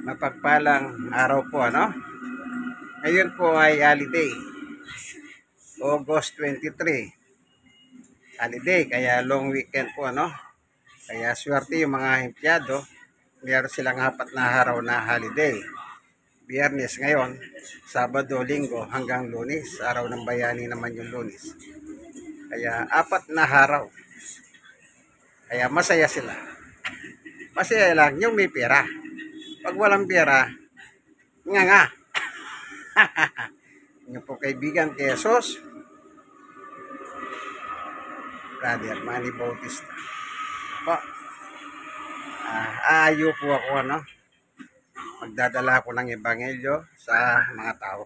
Mapagpalang araw po, ano? Ngayon po ay holiday. August 23. Holiday, kaya long weekend po, ano? Kaya swerte yung mga empleyado. Meron silang 4 na araw na holiday. Biyernes ngayon, Sabado, Linggo hanggang Lunes. Araw ng Bayani naman yung Lunes. Kaya 4 na araw. Kaya masaya sila. Masaya lang yung may pera. Pag walang pera, nga. Yung po kaibigan Jesus, Brother Manny Bautista. Po, aayo po ako, ano? Magdadala ako ng ebanghelyo sa mga tao.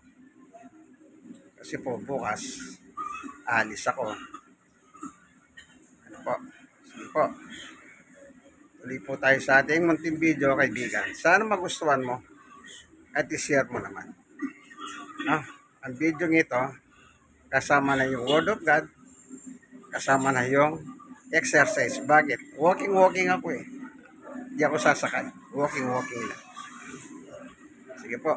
Kasi po bukas, alis ako. Ano po? Sige po. Tuloy po tayo sa ating munting video, kaibigan. Sana magustuhan mo at i-share mo naman. No? Ang video ito, kasama na yung Word of God, kasama na yung exercise. Bakit? Walking ako eh. Hindi ako sasakay. Walking lang. Sige po.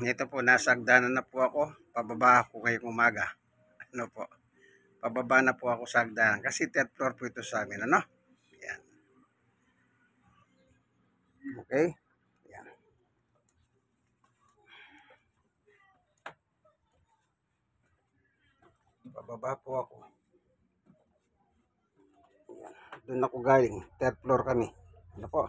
Ito po, nasa hagdanan na po ako. Pababa ako ngayong umaga. Ano po? Pababa na po ako sa hagdanan. Kasi 3rd floor po ito sa amin. Ano? Yan. Okay? Yan. Pababa po ako. Yan. Doon ako galing. 3rd floor kami. Ano po?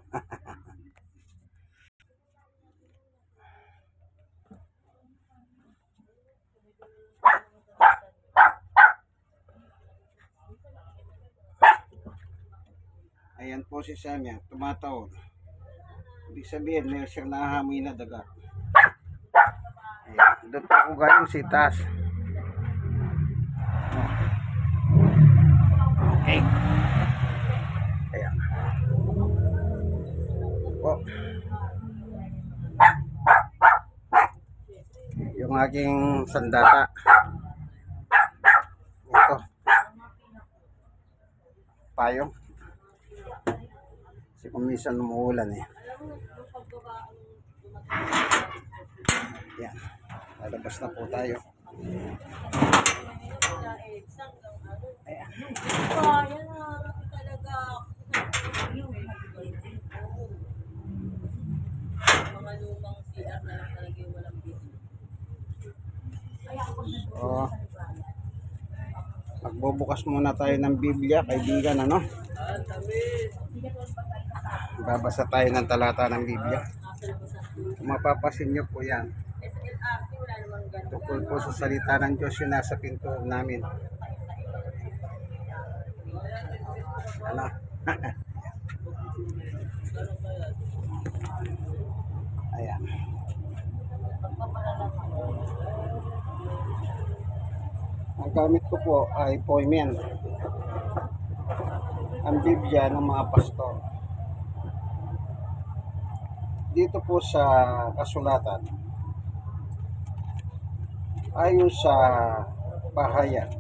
Ayan po si Samia, tumataon. Ibig sabihin, may siyang nahahamoy na daga. Ayan. Doon po ako galing si taas. Okay. Ayan. Po. Yung aking sandata. Ito. Payong. Kasi kung minsan umuulan eh. Yan. Lalabas na po tayo. Ayan. So, magbubukas muna tayo ng Biblia, kaibigan, ano? Babasa tayo ng talata ng Biblia. Kung mapapasin nyo po yan, tukol po sa salita ng Diyos yung nasa pinto namin. Ano? Ayan. Ang gamit ko po ay poimen. Ang Biblia ng mga pastor. Dito po sa kasulatan, ayon sa pahayag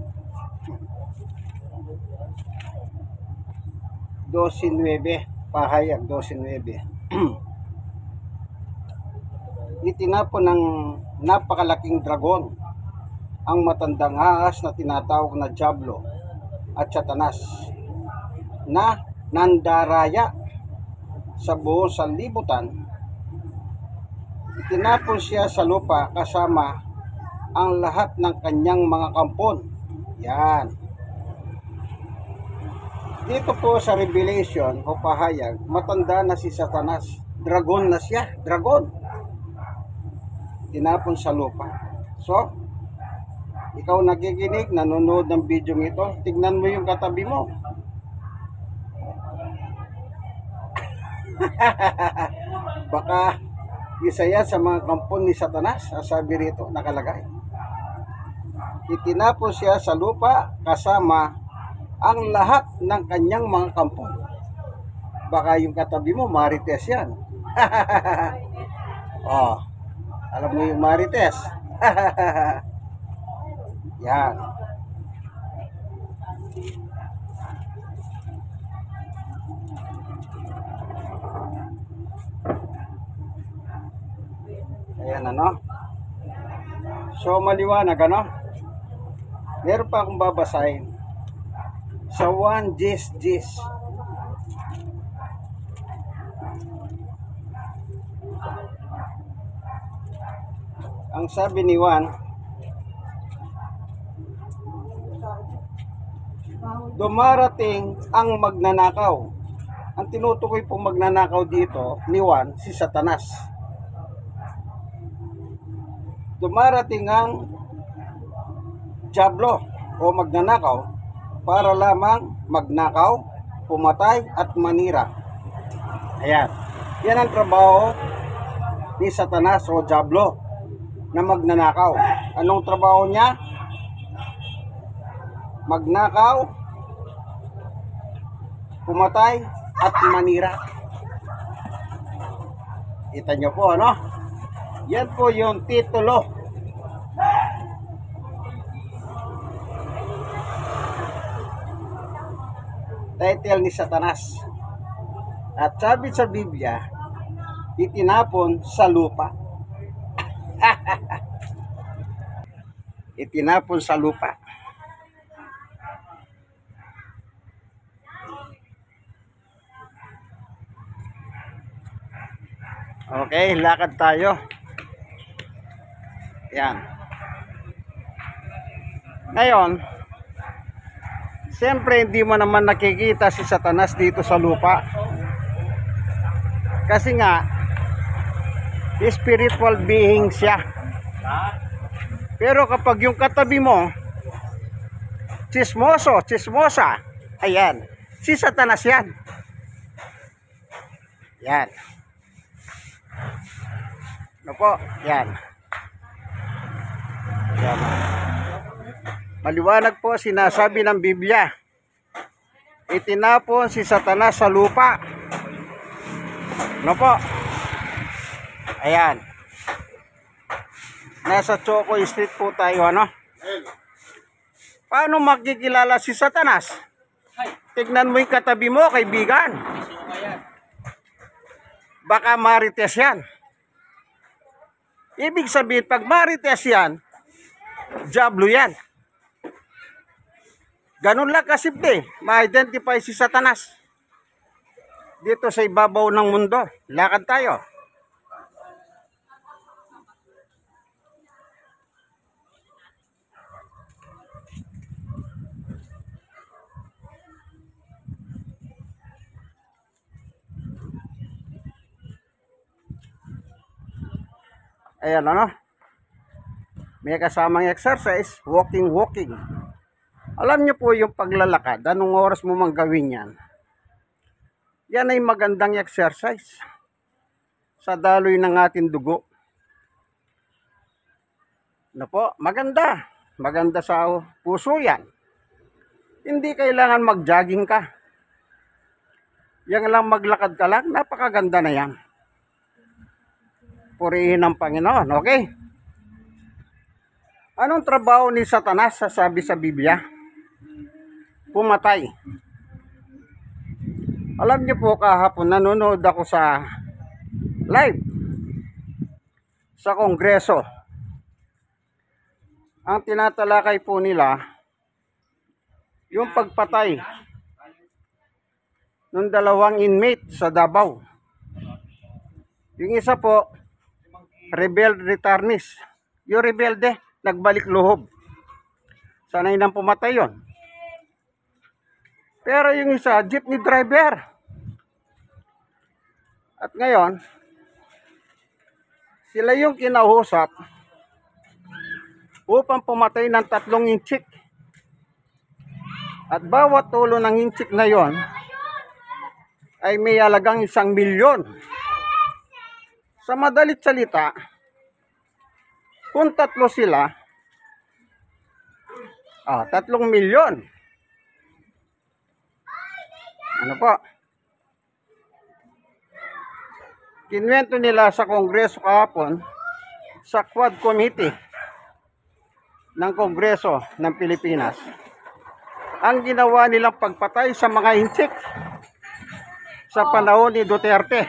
12:9, pahayag 12:9. Itinapon ng napakalaking dragon ang matandang ahas na tinatawag na Diablo at Satanas, na nandaraya sa buong sanlibutan. Itinapon siya sa lupa kasama ang lahat ng kanyang mga kampon. Yan. Dito po sa Revelation o pahayag, matanda na si Satanas. Dragon na siya. Dragon. Tinapon sa lupa. So, ikaw nakikinig, nanonood ng video ito, tignan mo yung katabi mo. Baka isa yan sa mga kampon ni Satanas, sabi rito, nakalagay. Itinapon siya sa lupa kasama ang lahat ng kanyang mga kampon. Baka yung katabi mo, Marites yan. Oh, alam mo yung Marites. Yan. Ayan ano. So maliwanag ano. Meron pa akong babasahin. Sa 1 Gis. Ang sabi ni Juan, dumarating ang magnanakaw. Ang tinutukoy pong magnanakaw dito ni Juan, si Satanas. Dumarating ang Diablo o magnanakaw para lamang magnakaw, pumatay at manira. Ayan. Yan ang trabaho ni Satanas o Diablo na magnanakaw. Anong trabaho niya? Magnakaw, pumatay at manira. Kita nyo po ano? Yan po yung titulo title ni Satanas. At sabi sa Biblia, itinapon sa lupa. Itinapon sa lupa. Okay, lakad tayo. Yan. Ngayon, siyempre hindi mo naman nakikita si Satanas dito sa lupa. Kasi nga, spiritual being siya. Pero kapag yung katabi mo, chismosa, ayan, si Satanas yan. Yan. Ano po? Yan. Yan. Maliwanag po sinasabi ng Biblia. Itinapon si Satanas sa lupa. Ano po? Ayan. Nasa Choco Street po tayo, ano? Paano makikilala si Satanas? Tignan mo yung katabi mo, kaibigan. Baka marites yan. Ibig sabihin, pag marites yan, Diablo yan. Ganun lang kasimple, ma-identify si Satanas. Dito sa ibabaw ng mundo, lakad tayo. Ayan ano. May kasamang exercise, walking. Alam nyo po yung paglalakad, anong oras mo mang gawin yan? Yan ay magandang exercise sa daloy ng ating dugo. Ano po? Maganda. Maganda sa puso yan. Hindi kailangan mag-jogging ka. Yan lang maglakad ka lang, napakaganda na yan. Purihin ng Panginoon, okay? Anong trabaho ni Satanas sasabi sa Biblia? Pumatay. Alam niyo po kahapon nanonood ako sa live sa Kongreso. Ang tinatalakay po nila yung pagpatay ng 2 inmate sa Davao. Yung isa po rebel returnees. Yung rebelde nagbalik loob. Sanay nang pumatay yon. Pero yung isa, jeepney driver. At ngayon, sila yung kinausap upang pumatay ng 3 inchik. At bawat tulo ng inchik na yon ay may halagang 1 milyon. Sa madalit salita, kung 3 sila, 3 milyon. Ano po? Kinwento nila sa Kongreso kahapon sa Quad Committee ng Kongreso ng Pilipinas. Ang ginawa nilang pagpatay sa mga inchik sa panahon ni Duterte.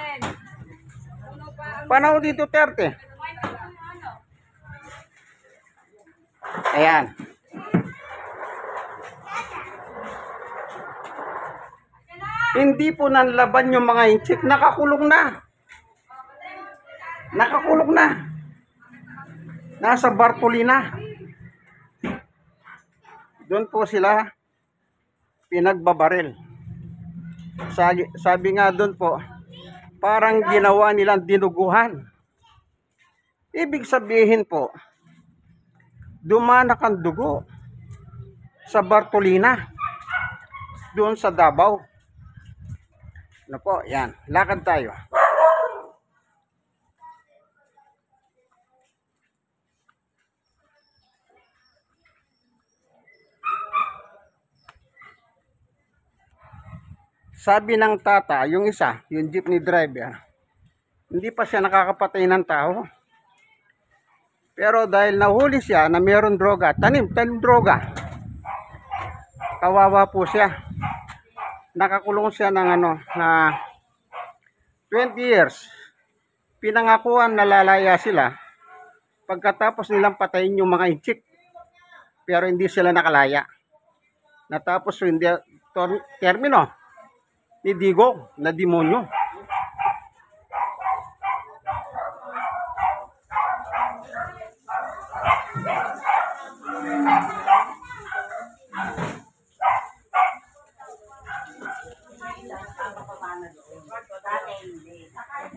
Panahon ni Duterte. Ayan. Hindi po nanlaban yung mga inchik. Nakakulong na. Nakakulong na. Nasa Bartolina. Doon po sila pinagbabaril. Sabi nga doon po, parang ginawa nilang dinuguhan. Ibig sabihin po, dumanak ang dugo sa Bartolina, doon sa Davao. Ano po, yan. Lakad tayo. Sabi ng tata, yung isa, yung jeepney driver, hindi pa siya nakakapatay ng tao. Pero dahil nahuli siya na mayroon droga, tanim droga, kawawa po siya. Nakakulong siya ng na 20 years. Pinangakuan na lalaya sila pagkatapos nilang patayin yung mga inchik. Pero hindi sila nakalaya. Natapos yung termino ni Digong na demonyo.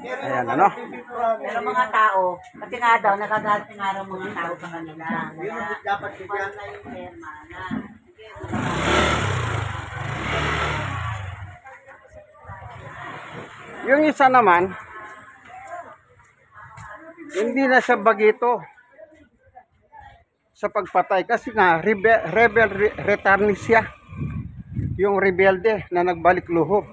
Ayan, ano? Pero mga tao, kasi nga daw, nagagalit nga raw mga tao sa kanila. Dapat bigyan na yung perma na. Yung isa naman, hindi na siya bagito sa pagpatay kasi nga rebel return siya. Yung rebelde na nagbalik loob.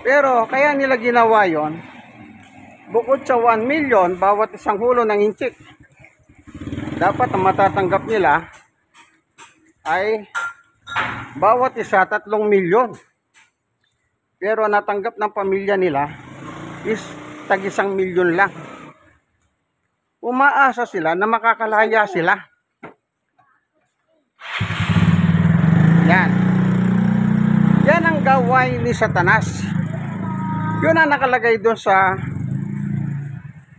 Pero kaya nila ginawa yon, bukod sa 1 million bawat isang hulo ng inchik, dapat ang matatanggap nila ay bawat isa 3 milyon. Pero natanggap ng pamilya nila is tag 1 milyon lang. Umaasa sila na makakalaya sila. Yan. Yan ang gawain ni Satanas. Yun ang nakalagay doon sa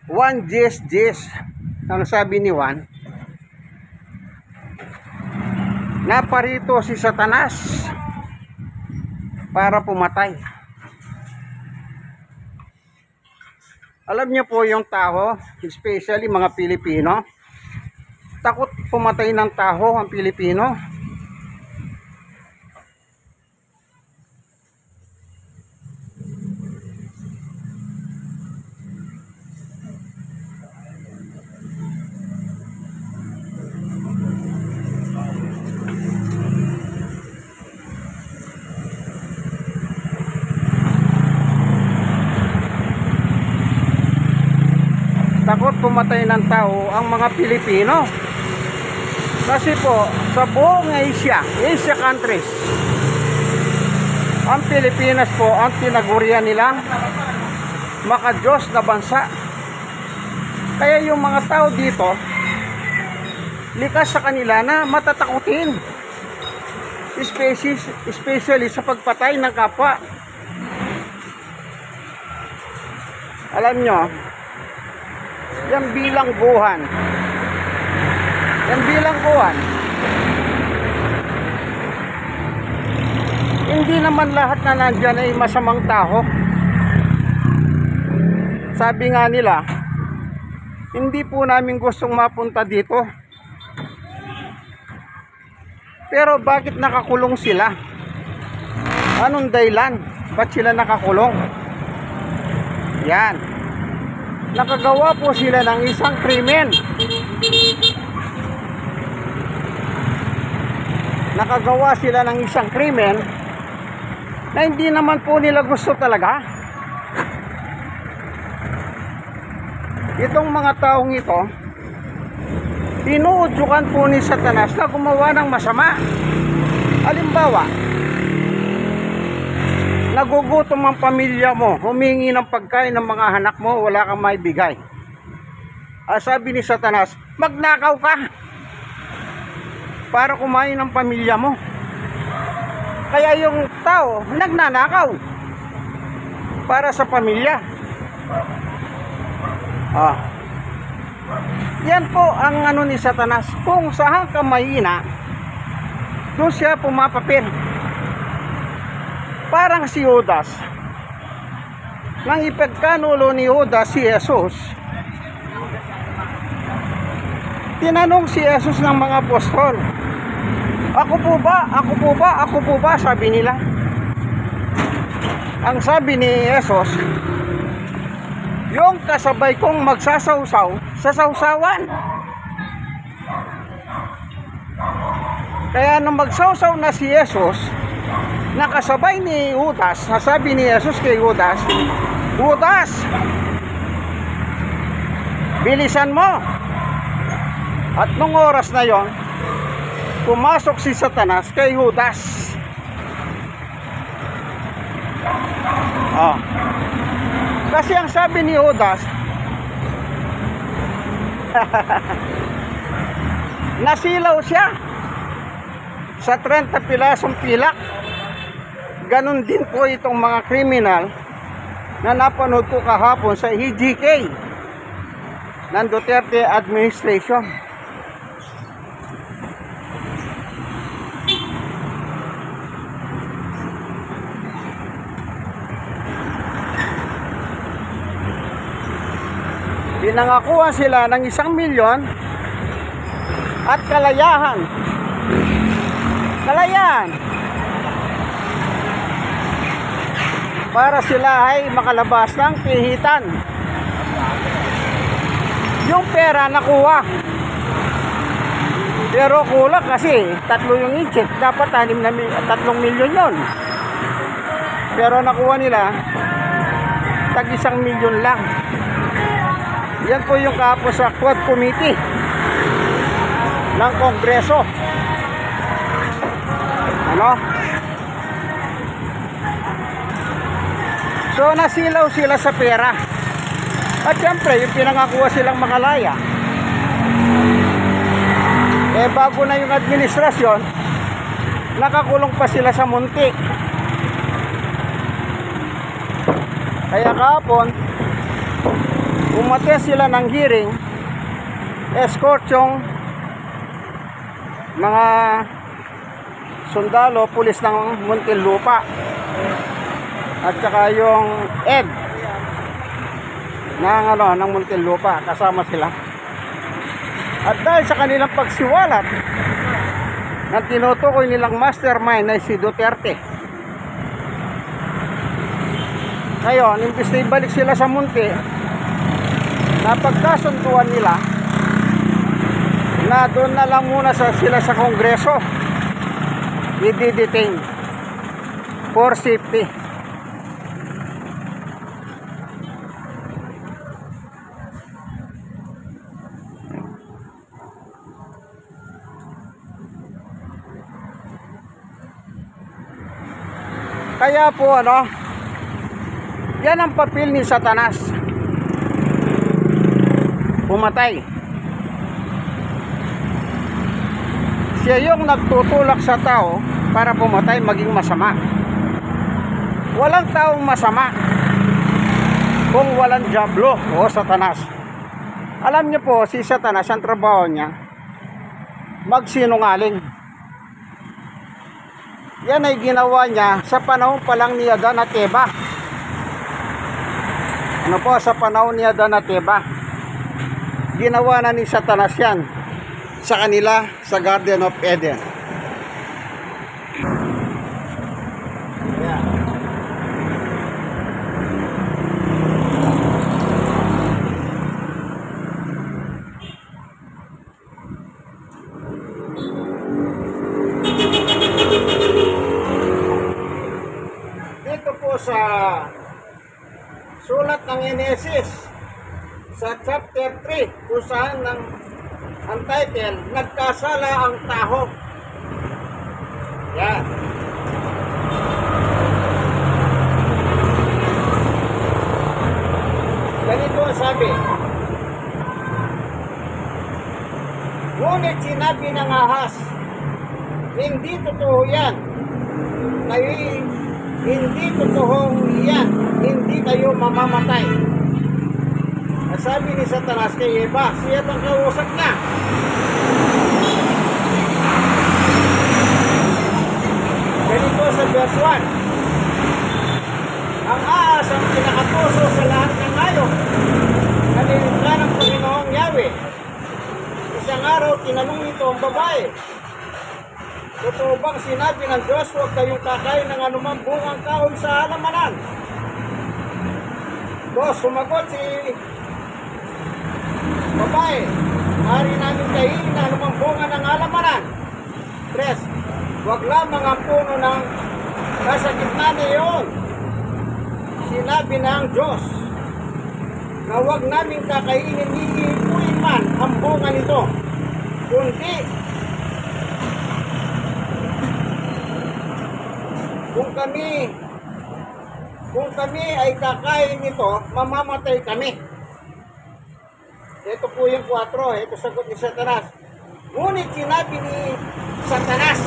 1 Jes. Ang sabi ni Juan, naparito si Satanas para pumatay. Alam niyo po yung tao, especially mga Pilipino, takot pumatay ng tao ang Pilipino. Takot pumatay ng tao ang mga Pilipino. Kasi po, sa buong Asia countries, ang Pilipinas po ang tinagurian nilang makadiyos na bansa. Kaya yung mga tao dito, likas sa kanila na matatakutin. Especially sa pagpatay ng kapwa. Alam nyo, yan bilangguhan. Hindi naman lahat na nandyan ay masamang tao. Sabi nga nila, hindi po namin gustong mapunta dito. Pero bakit nakakulong sila? Anong dahilan? Ba't sila nakakulong? Yan. Nakagawa po sila ng isang krimen. Nakagawa sila ng isang krimen na hindi naman po nila gusto talaga. Itong mga taong ito, tinuudyukan po ni Satanas na gumawa ng masama. Halimbawa, nagugutom ang pamilya mo, humingi ng pagkain ng mga anak mo, wala kang maibigay. sabi ni Satanas, magnakaw ka para kumain ng pamilya mo. Kaya yung tao nagnanakaw para sa pamilya. Yan po ang ano ni Satanas. Kung saan ka mahina, doon siya pumapapil. Parang si Judas. Nang ipagkanulo ni Judas si Jesus, tinanong si Jesus ng mga apostol, ako po ba? Ako po ba? Ako po ba? Sabi nila. Ang sabi ni Jesus, yung kasabay kong magsasawsaw sa sawsawan. Kaya nung magsawsaw na si Jesus, nakasabay ni Judas, sabi ni Jesus kay Judas, Judas, bilisan mo. At nung oras na yon, pumasok si Satanas kay Judas. Kasi ang sabi ni Judas, nasilaw siya sa 30 pilasong pilak. Ganon din po itong mga kriminal na napanood ko kahapon sa EGK ng Duterte administration. Pinangakuan sila ng 1 milyon at kalayahan. Kalayahan. Para sila ay makalabas ng pihitan. Yung pera nakuha. Pero kulang kasi 3 yung incheck. Dapat 3 milyon yun. Pero nakuha nila tag 1 milyon lang. Yan po yung kahapon sa Quad Committee ng Kongreso. So nasilaw sila sa pera. At syempre yung pinangakuha silang makalaya, bago na yung administrasyon, nakakulong pa sila sa munti. Kaya kahapon umattend sila ng hearing, escort yung mga sundalo, pulis ng Muntinlupa at saka yung ED ng Muntinlupa, kasama sila. At dahil sa kanilang pagsiwalat ng tinutukoy nilang mastermind na si Duterte, ngayon imbis na ibalik sila sa munti, napagkasunduan nila na doon na lang muna sila sa Kongreso i-detain for safety. Kaya po yan ang papel ni Satanas, pumatay. Siya yung nagtutulak sa tao para pumatay, maging masama. Walang taong masama kung walang diablo o Satanas. Alam niyo po, si Satanas, ang trabaho niya magsinungaling. Yan ay ginawa niya sa panahon pa lang ni Adan at Eva. Sa panahon ni Adan at Eva, ginawa na ni Satanas yan sa kanila sa Garden of Eden. Yeah. Dito po sa sulat ng Genesis sa chapter 3, kung saan ang title, nagkasala ang tao. Yan. Ganito ang sabi, Ngunit sinabi ng ahas, hindi totoo yan. Kayo, hindi totoo yan. Hindi kayo mamamatay. Sabi ni Satanas kay Eva, si Eva ang kausap niya. Ganito sa verse 1. Ang ahas ang pinakatuso sa lahat ng hayop na nilikha ng Panginoong Yahweh. Isang araw, tinanong nito ang babae, totoo bang sinabi ng Diyos, huwag kayong kakain ng anumang bungang kahoy sa halamanan? Diyos, sumagot si babae, maaari namin kainin ng anumang bunga ng halamanan. 3. Huwag lamang ang puno ng nasa gitna niyon. Sinabi ng Diyos na huwag namin kakainin ni ipuin man ang bunga nito, kundi kung kami ay kakain nito, mamamatay kami. Ito po yung 4, ito sagot ni Satanas. Ngunit sinabi ni Satanas,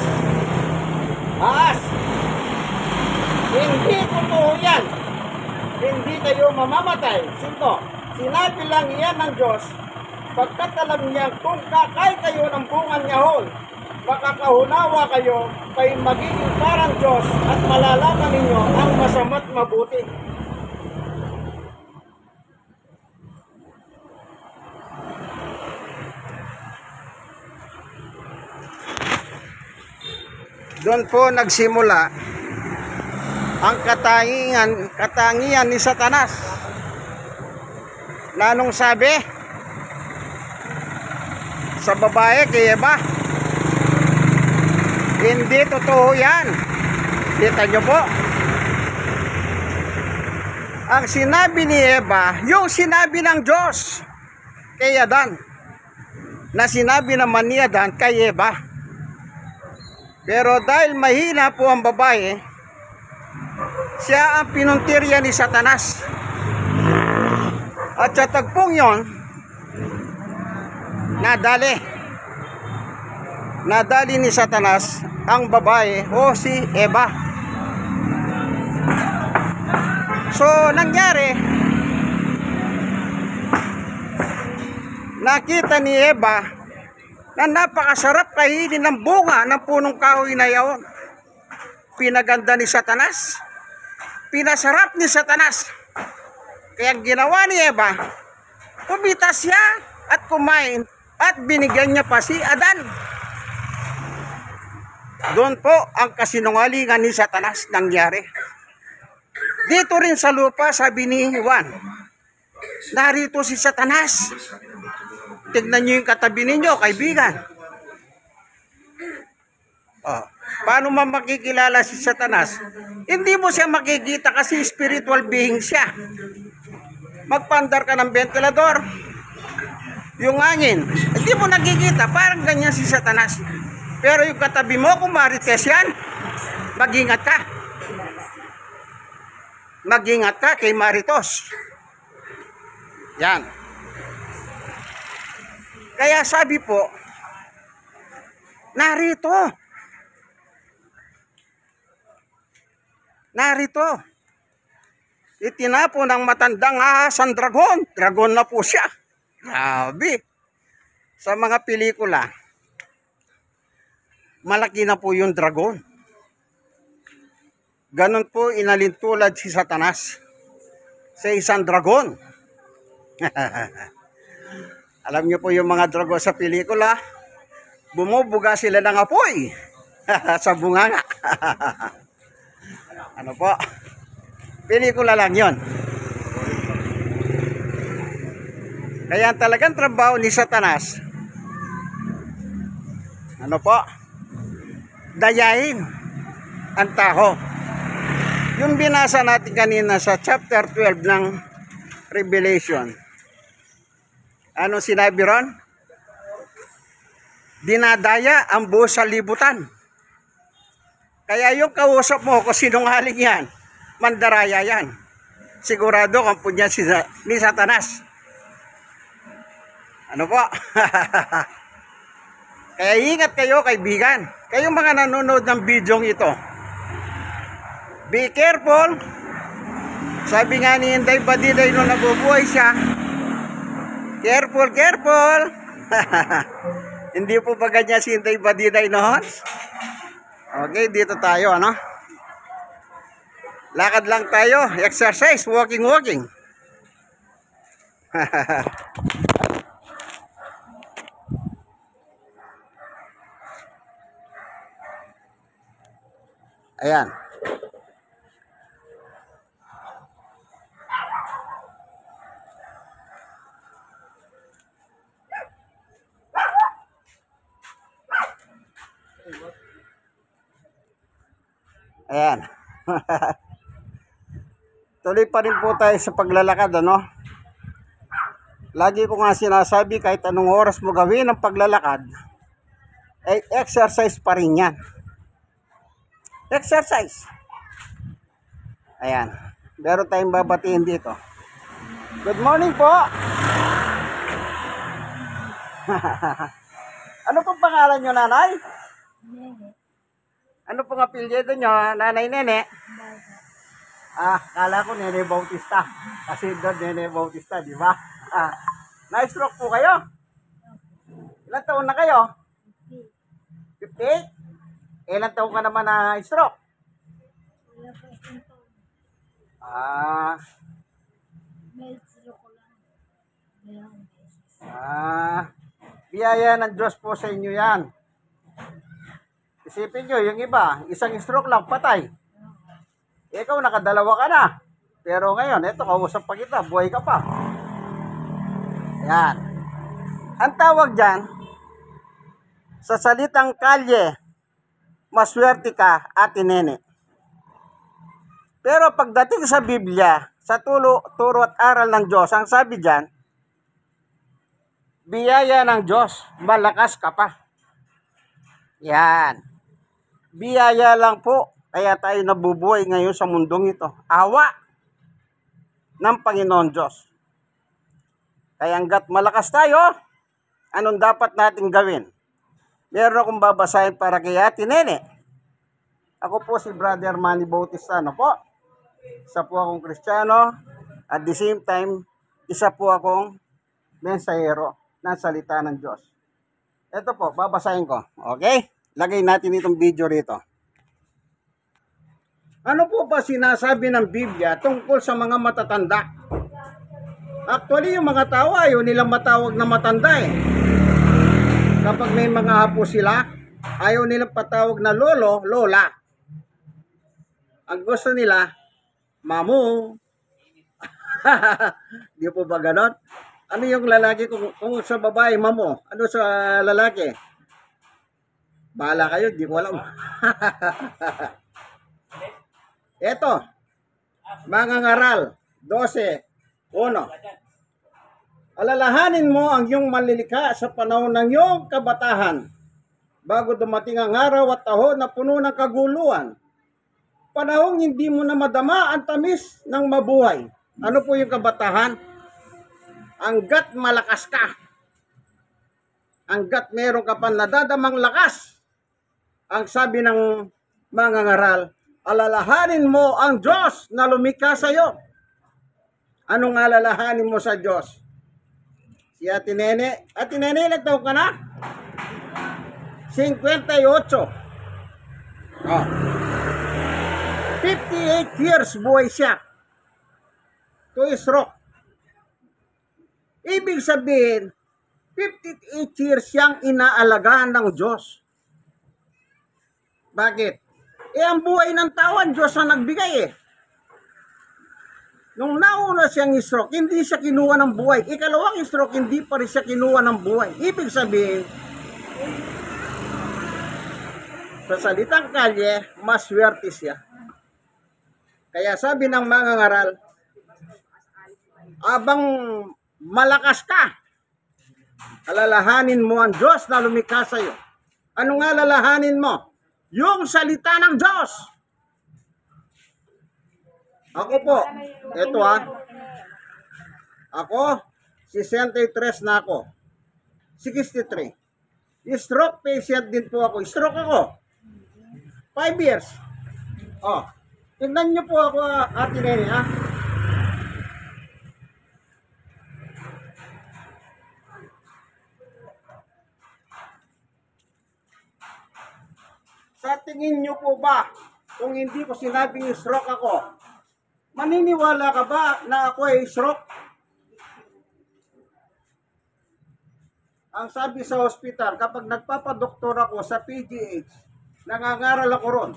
ahas, hindi totoo yan. Hindi kayo mamamatay. 5. Sinabi lang yan ng Diyos, pagkat alam niya kung kakain kayo ng bunga niyahon, makakahunawa kayo, kay magiging parang Diyos at malalaman ninyo ang masama't mabuti. Doon po nagsimula ang katangian ni Satanas. Nanong sabi sa babae kay Eva, hindi totoo yan. Kita nyo po, ang sinabi ni Eva, yung sinabi ng Diyos kay Adan, na sinabi naman ni Adan kay Eva. Pero dahil mahina po ang babae, siya ang pinuntirya ni Satanas. At sa tagpong yon, nadali ni Satanas ang babae o si Eva. So nangyari, nakita ni Eva na napakasarap kainin ng bunga ng punong kahoy na yaon. Pinaganda ni Satanas, pinasarap ni Satanas. Kaya ginawa ni Eva, kumita siya at kumain at binigyan niya pa si Adan. Doon po ang kasinungalingan ni Satanas nangyari. Dito rin sa lupa, sabi ni Juan, narito si Satanas. Tignan nyo yung katabi ninyo, kaibigan. Paano man makikilala si Satanas? Hindi mo siya makikita kasi spiritual being siya. Magpandar ka ng ventilador, yung hangin, hindi mo nakikita, parang ganyan si Satanas. Pero yung katabi mo, kung marites yan, mag-ingat ka. Mag-ingat ka kay Maritos. Yan. Kaya sabi po, narito. Itinapo ng matandang ahas ang dragon. Dragon na po siya. Grabe. Sa mga pelikula, malaki na po yung dragon. Ganon po inalintulad si Satanas sa isang dragon. Alam niyo po yung mga dragon sa pelikula, bumubuga sila ng apoy sa bunganga. Ano po? Pelikula lang yon. Kaya talagang trabaho ni Satanas, ano po? Dayain ang tao. Yung binasa natin kanina sa chapter 12 ng Revelation, ano sinabi ron? Dinadaya ang buhos sa libutan. Kaya yung kausap mo, kung sinungaling yan, mandaraya yan. Sigurado kang punya ni Satanas. Ano po? Kaya ingat kayo, kaibigan. Kayong mga nanonood ng video ito. Be careful. Sabi nga ni Inday Badiday nung nabubuhay siya, careful, careful. Hindi po ba ganyan si Inday Badiday noon? Okay, dito tayo, ano? Lakad lang tayo, exercise, walking. Ayan. Ayan. Tuloy pa rin po tayo sa paglalakad, ano? Lagi ko nga sinasabi, kahit anong oras mo gawin ang paglalakad, ay exercise pa rin yan. Exercise. Ayan. Meron tayong babatiin dito. Good morning po. Ano pong pangalan nyo, nanay? Nene. Ano pong apelyido nyo, nanay Nene? Kala ko Nene Bautista. Kasi doon Nene Bautista, di ba? Na-stroke po kayo? Ilan taon na kayo? 58? Ilan taon ka naman na-stroke? Wala pa isang taon. May stroke ko lang. Dalawang beses. Biyaya ng Diyos po sa inyo yan. Isipin nyo, yung iba, isang stroke lang, patay. Ikaw, nakadalawa ka na. Pero ngayon, eto, kausap pa kita, buhay ka pa. Yan. Ang tawag dyan, sa salitang kalye, maswerte ka, Ate Nene. Pero pagdating sa Biblia, sa turo at aral ng Diyos, ang sabi dyan, biyaya ng Diyos, malakas ka pa. Yan. Biyaya lang po, kaya tayo nabubuhay ngayon sa mundong ito. Awa ng Panginoon Diyos. Kaya hanggat malakas tayo, anong dapat natin gawin? Meron akong babasahin para kay Ate Nene. Ako po si Brother Manny Bautista, ano po? Isa po akong Kristiyano, at the same time, isa po akong mensahero ng salita ng Diyos. Ito po, babasahin ko. Okay? Lagay natin itong video rito. Ano po ba sinasabi ng Biblia tungkol sa mga matatanda? Actually, yung mga tao ayaw nilang matawag na matanda eh. Kapag may mga apo sila, ayaw nilang patawag na lolo, lola. Ang gusto nila, mamu. Di po ba ganon? Ano yung lalaki kung sa babae, mamu? Ano sa lalaki? Bahala kayo, di ko alam. Eto, mga ngaral, 12:1. Alalahanin mo ang iyong malilikha sa panahon ng iyong kabatahan, bago dumating ang araw at tahon na puno ng kaguluhan. Panahong hindi mo na madama ang tamis ng mabuhay. Ano po yung kabatahan? Hanggat malakas ka. Hanggat meron ka pa nadadamang lakas. Ang sabi ng mga ngaral, alalahanin mo ang Diyos na lumikha sa iyo. Anong alalahanin mo sa Diyos? Si Ate Nene. Ate Nene, ilang taon ka na? 58. Oh. 58 years buhay siya. To stroke. Ibig sabihin, 58 years siyang inaalagaan ng Diyos. Bakit? Ang buhay ng tao, ang Diyos ang nagbigay eh. Nung nauna siyang stroke, hindi siya kinuha ng buhay. Ikalawang stroke, hindi pa rin siya kinuha ng buhay. Ibig sabihin, sa salitang kalye, maswerte siya. Kaya sabi ng mga ngaral, abang malakas ka, alalahanin mo ang Diyos na lumikha sa iyo. Ano nga alalahanin mo? Yung salita ng Diyos. Ako po, eto ako, 63 na ako. 63. Stroke patient din po ako. Stroke ako. 5 years. Oh. Tignan niyo po ako, Ate Nene, ha? Sa tingin niyo po ba, kung hindi ko sinabing stroke ako, maniniwala ka ba na ako ay stroke? Ang sabi sa hospital, kapag nagpapadoktor ako sa PGH, nangangaral ako ron.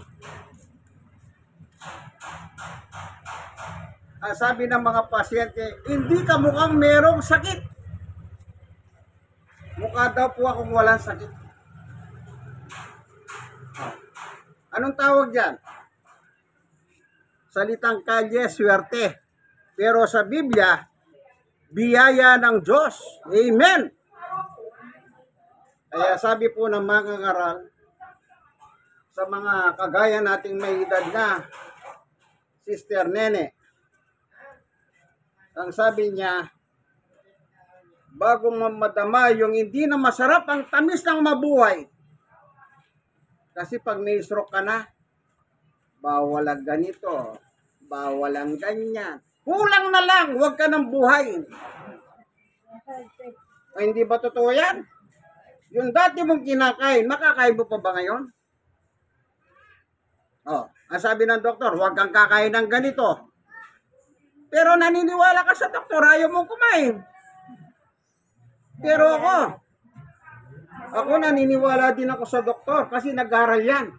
Ang sabi ng mga pasyente, hindi ka mukhang merong sakit. Mukha daw po akong walang sakit. Anong tawag dyan? Salitang kalye, swerte. Pero sa Biblia, biyaya ng Diyos. Amen! Kaya sabi po ng mga ngaral, sa mga kagaya nating may edad na, Sister Nene, ang sabi niya, bago mamadama yung hindi na masarap ang tamis ng mabuhay. Kasi pag may stroke ka na, bawal ang ganito, bawal ang ganyan. Kulang na lang, huwag ka nang buhay. Ay, hindi ba totoo yan? Yung dati mong kinakain, makakain mo pa ba ngayon? Oh, ang sabi ng doktor, huwag kang kakain ng ganito. Pero naniniwala ka sa doktor, ayaw mong kumain. Pero ako naniniwala din ako sa doktor kasi nag-aral yan.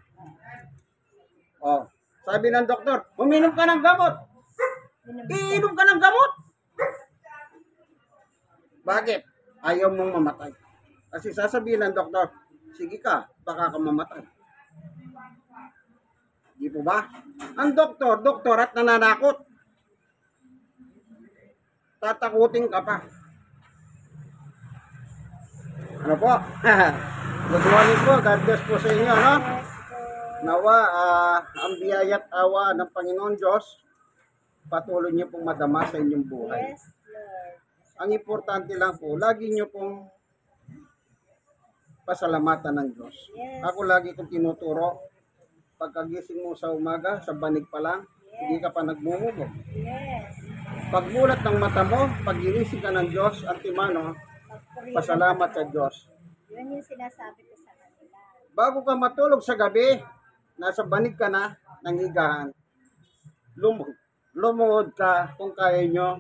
Oh, sabi ng doktor, uminom ka ng gamot. Iinom ka ng gamot. Bakit? Ayaw mong mamatay. Kasi sasabihin ng doktor, sige ka, baka ka mamatay. Di po ba? Ang doktor at nananakot. Tatakutin ka pa. Ano po? Good morning po. God bless po sa inyo, no? Nawa, ang biyaya at awa ng Panginoon Diyos, patuloy niyo pong madama sa inyong buhay. Yes, Lord. Ang importante lang po, lagi niyo pong pasalamatan ng Diyos. Yes. Ako lagi kong tinuturo, pagkagising mo sa umaga, sa banig pa lang, hindi ka pa nagmumugo. Yes. Pagmulat ng mata mo, pag-inisip ka ng Diyos, antimano, pasalamat sa Diyos. Yun yung sinasabi ko sa kanila. Bago ka matulog sa gabi, nasa banig ka na ng higaan, lumuhod ka kung kaya nyo,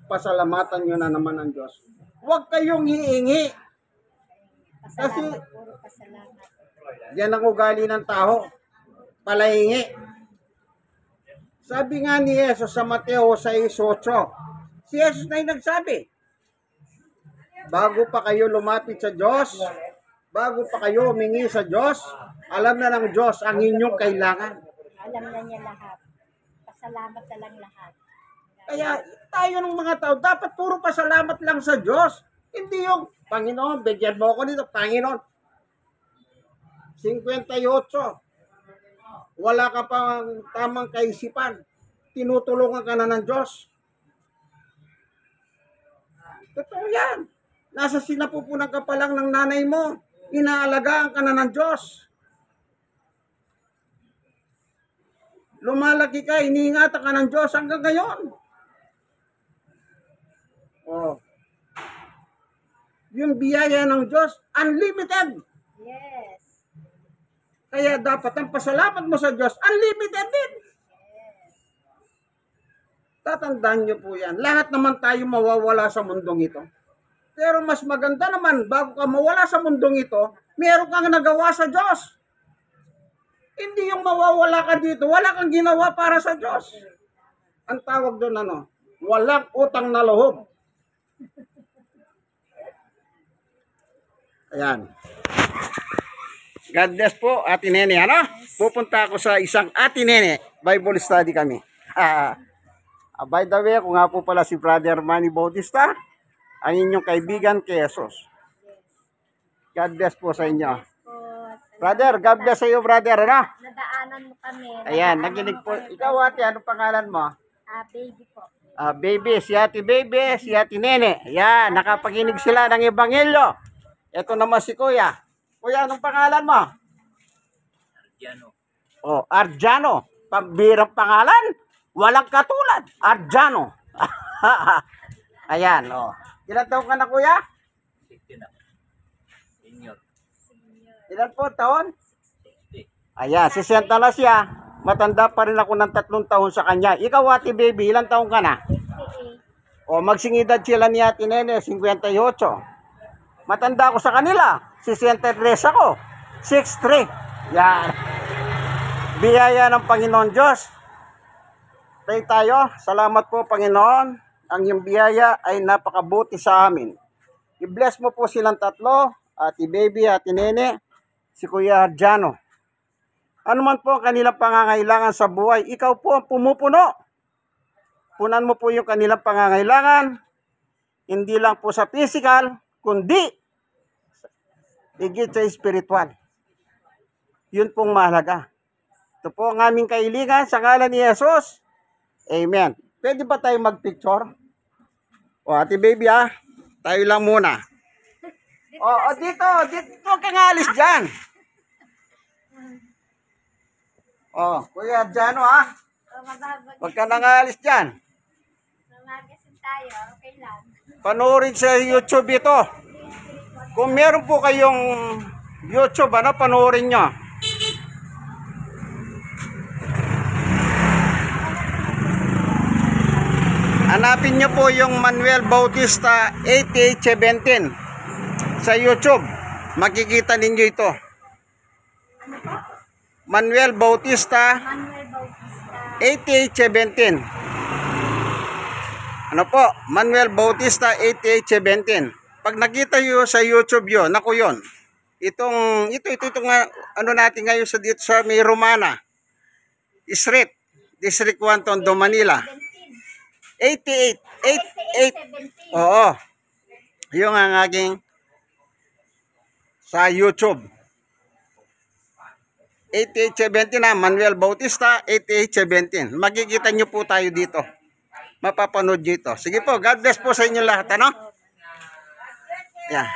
pasalamatan nyo na naman ang Diyos. Huwag kayong hiingi. Kasi Pasalamat, puro pasalamat. yan ang ugali ng tao, palahingi. Sabi nga ni Jesus sa Mateo 6:8, si Jesus na yung nagsabi, bago pa kayo lumapit sa Diyos, bago pa kayo humingi sa Diyos, alam na ng Diyos ang inyong kailangan. Alam na niya lahat. Pasalamat na lang lahat. Kaya tayo ng mga tao, dapat puro pasalamat lang sa Diyos. Hindi yung, Panginoon, bigyan mo ako nito, Panginoon. 58, wala ka pang tamang kaisipan. Tinutulungan ka na ng Diyos. Totoo yan. Nasa sinapupunan ka pa lang ng nanay mo. Inaalagaan ka na ng Diyos. Lumalaki ka, iniingatan ka ng Diyos hanggang ngayon. Oh. Yung biyaya ng Diyos, unlimited. Yes. Kaya dapat ang pasalamat mo sa Diyos, unlimited din. Tatandaan nyo po yan. Lahat naman tayo mawawala sa mundong ito. Pero mas maganda naman, bago ka mawala sa mundong ito, meron kang nagawa sa Diyos. Hindi yung mawawala ka dito, wala kang ginawa para sa Diyos. Ang tawag doon walang utang na loob. Ayan. God bless po, Ate Nene. Pupunta ako sa isang Ate Nene. Bible study kami. By the way, ako nga po pala si Brother Manny Bautista, ang inyong kaibigan kay Jesus. God bless po sa inyo. Brother, God bless sa iyo, brother. Nadaanan mo kami. Ayan, naginig po. Ikaw, Ate, anong pangalan mo? Baby po. Baby, si Ate Nene. Ayan, nakapaginig sila ng Ebanghelyo. Ito naman si Kuya. Kuya, anong pangalan mo? Ardiano. Oh, Arjano. Pambirang pangalan. Walang katulad. Arjano. Ayan, oh. Ilan taon ka na, Kuya? 60 na. Senior. Ilan po taon? 60. Ayan, 60 na siya. Matanda pa rin ako ng 3 taon sa kanya. Ikaw, Ate Baby, ilan taon ka na? 58. O, magsingidad sila ni Ate Nene, 58. Matanda ako sa kanila. 63 ako. 6'3". Yan. Biyaya ng Panginoon Diyos. Pray tayo. Salamat po, Panginoon. Ang iyong biyaya ay napakabuti sa amin. I-bless mo po silang tatlo. Ate Baby, Ate Nene, si Kuya Arjano. Ano man po ang kanilang pangangailangan sa buhay, ikaw po ang pumupuno. Punan mo po yung kanilang pangangailangan. Hindi lang po sa physical, kundi higit sa spiritual. Yun pong mahalaga. Ito po ang aming kailangan sa ngalan ni Jesus. Amen. Pwede ba tayo magpicture? O, Ate Baby tayo lang muna. O, dito kang alis dyan. O, Kuya Arjano Huwag ka nang alis dyan. Mamagasin tayo, okay lang. Panoorin sa YouTube ito. Kung meron po kayong YouTube, panoorin nyo. Hanapin nyo po yung Manuel Bautista 8817 sa YouTube. Makikita ninyo ito. Manuel Bautista Manuel Bautista. 8817. Ano po? Manuel Bautista 8817. Pag nakita nyo sa YouTube yun, naku yun. Itong ano natin ngayon sa dito sa May Romana Street, District 1, Tondo, Manila. 88. 88. 17. Oo. Yung ang aking sa YouTube. 8817 Manuel Bautista 8817. Makikita nyo po tayo dito. Mapapanood nyo ito. Sige po, God bless po sa inyo lahat, ano? Yan.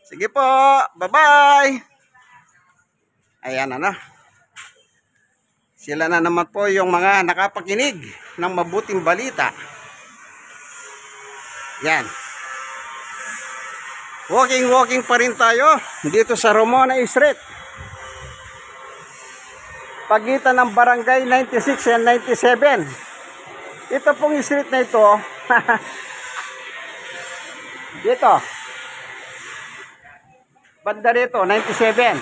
Sige po, bye-bye. Ayan, ano? Sila na naman po yung mga nakapakinig ng mabuting balita. Yan. Walking pa rin tayo dito sa Ramona Street. Pagitan ng barangay 96 and 97. Ito pong street na ito. Dito. Banda rito, 97.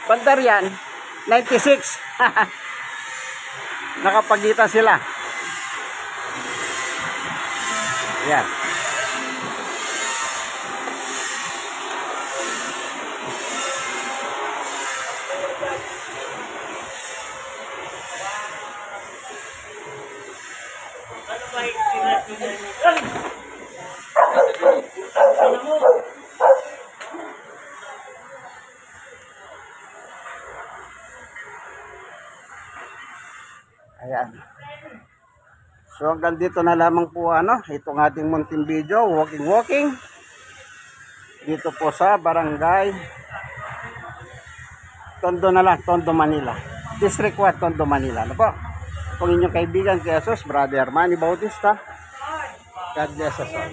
Banda riyan, 96. Nakapagitan sila. Yan. Ayan. So hanggang dito na lamang po itong ating munting video, walking dito po sa barangay Tondo na lang, Tondo, Manila. District 1, Tondo, Manila. Ano po? Kung inyong kaibigan kay Jesus, Brother Manny Bautista. God bless us all.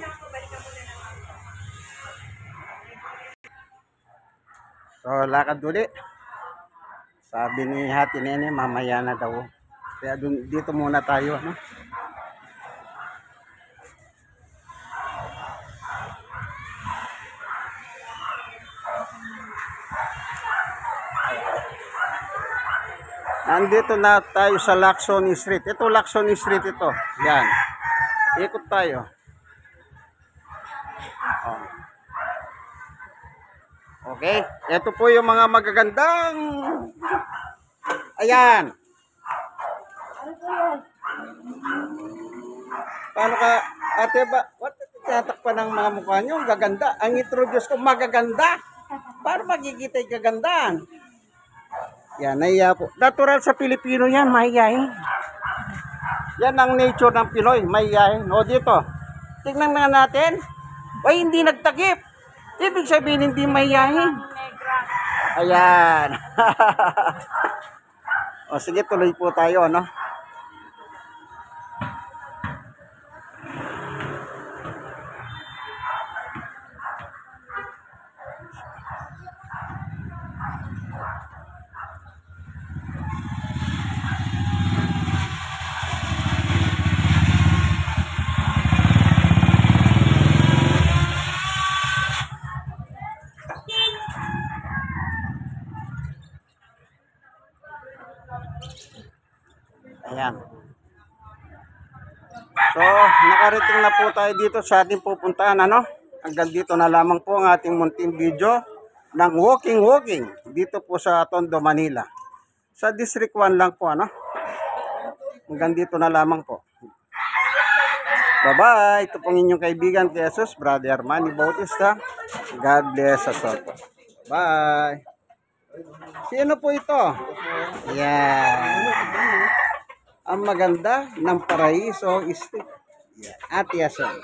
So lakad ulit. Sabi ni Ate Nene, mamaya na daw. Kaya dito muna tayo, ano? Nandito na tayo sa Lacson Street. Ito Lacson Street ito. Yan. Ikot tayo. Oh. Okay. Ito po yung mga magagandang. Ayan. Paano ka, ate ba? What? Tinatakpan ng mga mukha nyo? Gaganda. Ang introduce ko, magaganda. Para magigita yung kagandahan. Yan, nahiya po. Natural sa Pilipino yan, mahiyain. Yan ang nature ng Pinoy, mahiyain. O dito, tingnan nga natin. Ay, hindi nagtakip. Ibig sabihin hindi mahihayin. Ayan. O sige, tuloy po tayo, ano? Ayan. So, nakarating na po tayo dito sa ating pupuntahan, ano? Hanggang dito na lamang po ang ating munting video ng walking dito po sa Tondo, Manila. Sa District 1 lang po, ano? Hanggang dito na lamang po. Bye-bye! Ito pong inyong kaibigan, Jesus, Brother Manny Bautista. God bless us all po. Bye! Sino po ito? Yan. Ang maganda ng Paraiso Street. Ate Yason.